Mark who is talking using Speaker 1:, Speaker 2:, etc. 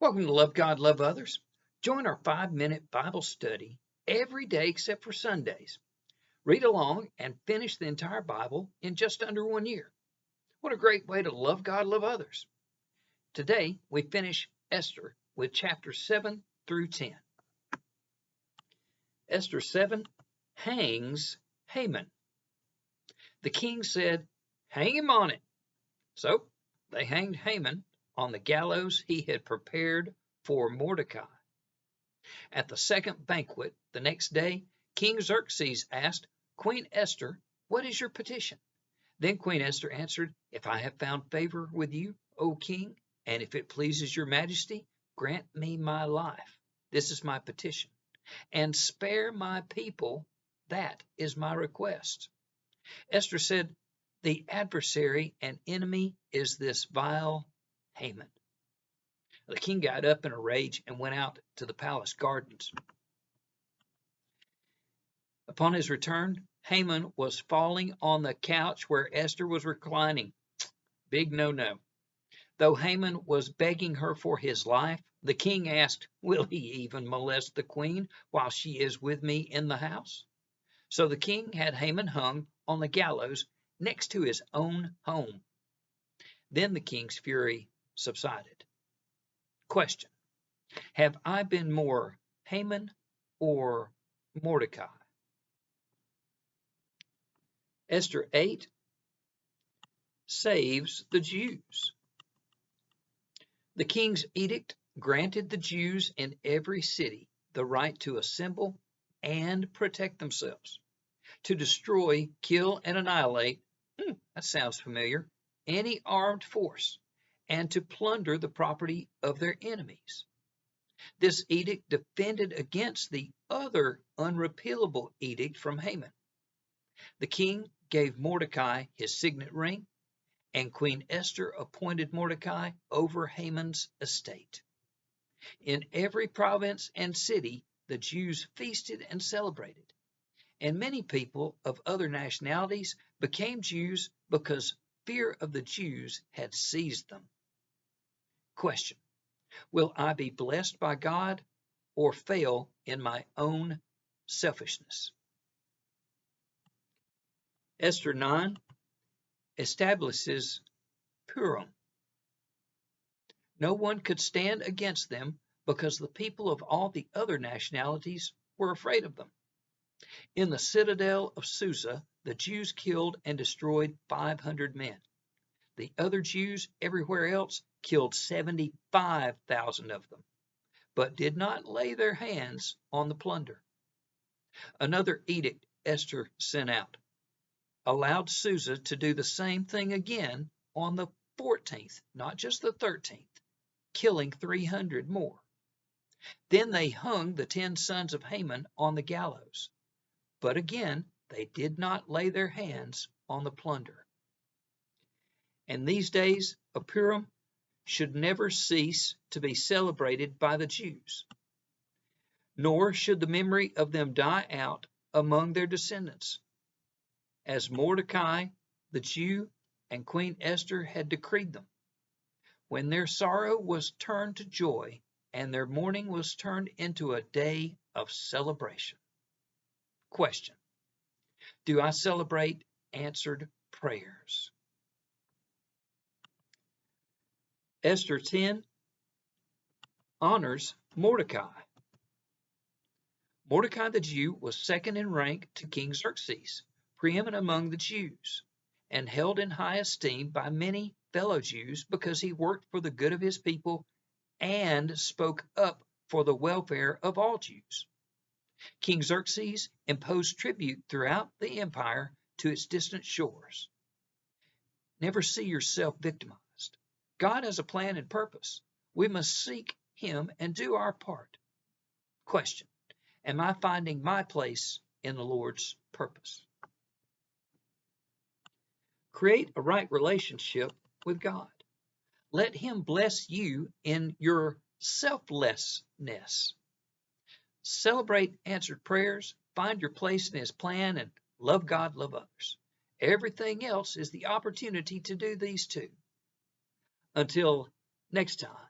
Speaker 1: Welcome to Love God, Love Others. Join our 5-minute Bible study every day except for Sundays. Read along and finish the entire Bible in just under 1 year. What a great way to love God, love others. Today, we finish Esther with chapters 7 through 10. Esther 7 hangs Haman. The king said, "Hang him on it." So they hanged Haman on the gallows he had prepared for Mordecai. At the second banquet the next day, King Xerxes asked Queen Esther, "What is your petition?" Then Queen Esther answered, "If I have found favor with you, O king, and if it pleases your majesty, grant me my life. This is my petition. And spare my people. That is my request." Esther said, "The adversary and enemy is this vile Haman." The king got up in a rage and went out to the palace gardens. Upon his return, Haman was falling on the couch where Esther was reclining. Big no-no. Though Haman was begging her for his life, the king asked, "Will he even molest the queen while she is with me in the house?" So the king had Haman hung on the gallows next to his own home. Then the king's fury subsided. Question: have I been more Haman or Mordecai? Esther 8 saves the Jews. The king's edict granted the Jews in every city the right to assemble and protect themselves, to destroy, kill, and annihilate, that sounds familiar, any armed force, and to plunder the property of their enemies. This edict defended against the other unrepealable edict from Haman. The king gave Mordecai his signet ring, and Queen Esther appointed Mordecai over Haman's estate. In every province and city, the Jews feasted and celebrated, and many people of other nationalities became Jews because fear of the Jews had seized them. Question: will I be blessed by God or fail in my own selfishness? Esther 9 establishes Purim. No one could stand against them because the people of all the other nationalities were afraid of them. In the citadel of Susa, the Jews killed and destroyed 500 men. The other Jews everywhere else killed 75,000 of them, but did not lay their hands on the plunder. Another edict Esther sent out allowed Susa to do the same thing again on the 14th, not just the 13th, killing 300 more. Then they hung the 10 sons of Haman on the gallows, but again they did not lay their hands on the plunder. And these days of Purim should never cease to be celebrated by the Jews, nor should the memory of them die out among their descendants, as Mordecai, the Jew, and Queen Esther had decreed them, when their sorrow was turned to joy and their mourning was turned into a day of celebration. Question: do I celebrate answered prayers? Esther 10 honors Mordecai. Mordecai the Jew was second in rank to King Xerxes, preeminent among the Jews, and held in high esteem by many fellow Jews because he worked for the good of his people and spoke up for the welfare of all Jews. King Xerxes imposed tribute throughout the empire to its distant shores. Never see yourself victimized. God has a plan and purpose. We must seek him and do our part. Question: am I finding my place in the Lord's purpose? Create a right relationship with God. Let him bless you in your selflessness. Celebrate answered prayers, find your place in his plan, and love God, love others. Everything else is the opportunity to do these two. Until next time.